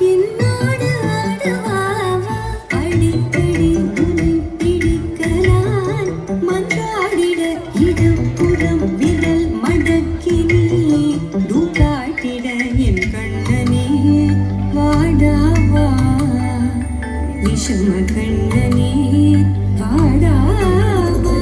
என்னோடு ஆடவாவா அடிக்கடி உன்னை பிடிக்க நான் மன்றாடிட இடப்புறம் விரல் மடக்கி நீ தூக்காட்டிட என் கண்ணனே வாடாவா விஷம கண்ணனே வாடாவா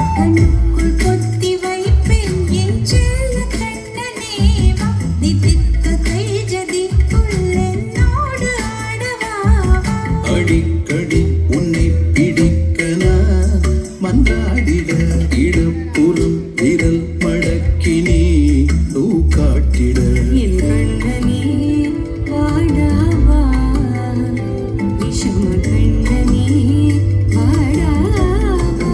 கண்ணுக்குள் பொத்தி வைப்பேன் என் செல்ல கண்ணனேவா தித்தித்த தைஜதிக்குள் என்னோடு ஆடவாவா அடிக்கடி உன்னை பிடிக்க நான் மன்றாடிட இடப்புறம் விரல் மடக்கி நீ தூக்காட்டிட என் கண்ணனே வாடாவா விஷம கண்ணனே வாடாவா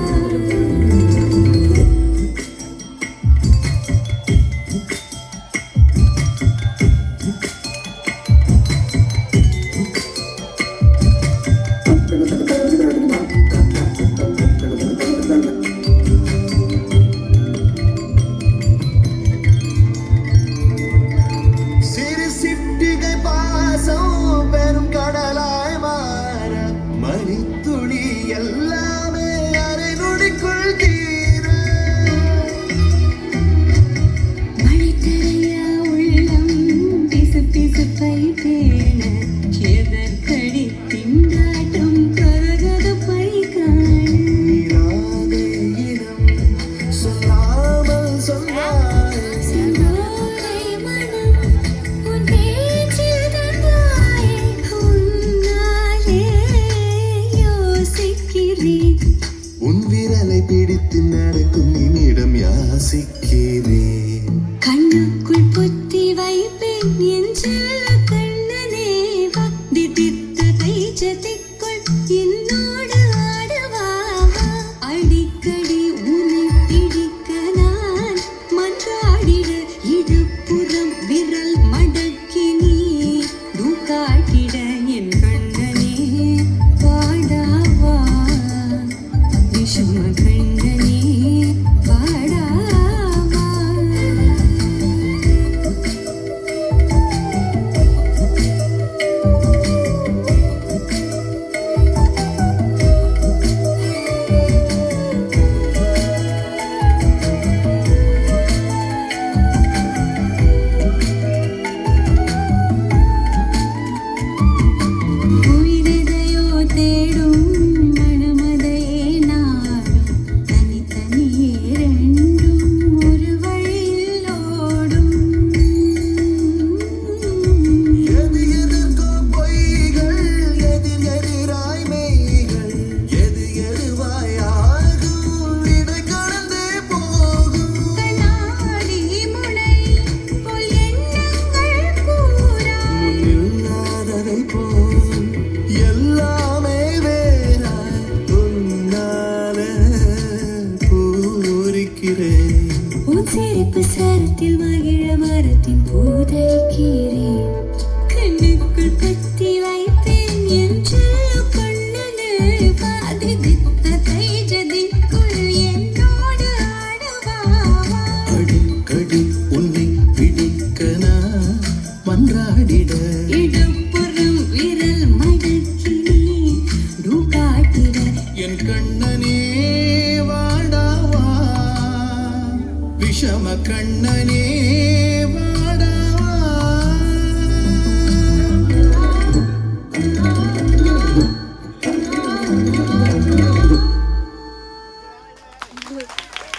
சிறு சிட்டிகை பாசம் பெரும் கடலாய் மாற மணித்துளி எல்லாமே அரை நொடிக்குள் தீர மழைத்தரையா உள்ளம் பிசு பிசுப்பை பேண எதற்கடி திண்டாட்டம் கரகது பை காண நீராதே இனம் சொல்லாமல் சொன்னாய் செங்கோலை மனம் உன் பேச்சில் தந்தாயே உன்னாலே யோசிக்கிறேன் உன் விரலை பிடித்து நடக்கும் நிமிடம் யாசிக்கிறேன் கண்ணுக்குள் பொத்தி வைப்பேன் என் செல்ல கண்ணனே வா தித்தித்த தைஜதிக்குள் என்னோடு ஆடவாவா அடிக்கடி உன்னை பிடிக்க நான் மன்றாடிட இடப்புறம் விரல் மடக்கி நீ தூக்காட்டிட என் கண்ணனே வாடாவா விஷம கண்ணனே வாடாவா உயிரெதையோ தேடும் மனமதையே நாடும் தனித்தனியே ரெண்டும் ஒரு வழியில் ஓடும் எது எதற்கோ பொய்கள் எதிர் எதிராய் மெய்கள் எது எதுவாய் ஆகும் இடை கடந்தே போகும் கண்ணாடி முனை போல் எண்ணங்கள் கூறா இல்லாததை போல் எல்லாமே வேறாய் உன்னால பூரிக்கிறேன் உன் சிரிப்பு சரத்தில் மகிழ மரத்தின் பூதைக்கிறேன் கண்ணுக்குள் பத்தி வைப்பேன் என் செல்ல கண்ணனே பாதித்த தைஜதிக்குள் என்னோடு ஆடவாவா அடிக்கடி உன்னை பிடிக்க நான் மன்றாடிட இடப்புறம் விரல் மடக்கி நீ தூக்காட்டிட என் கண்ணனே வாடாவா விஷம கண்ணனே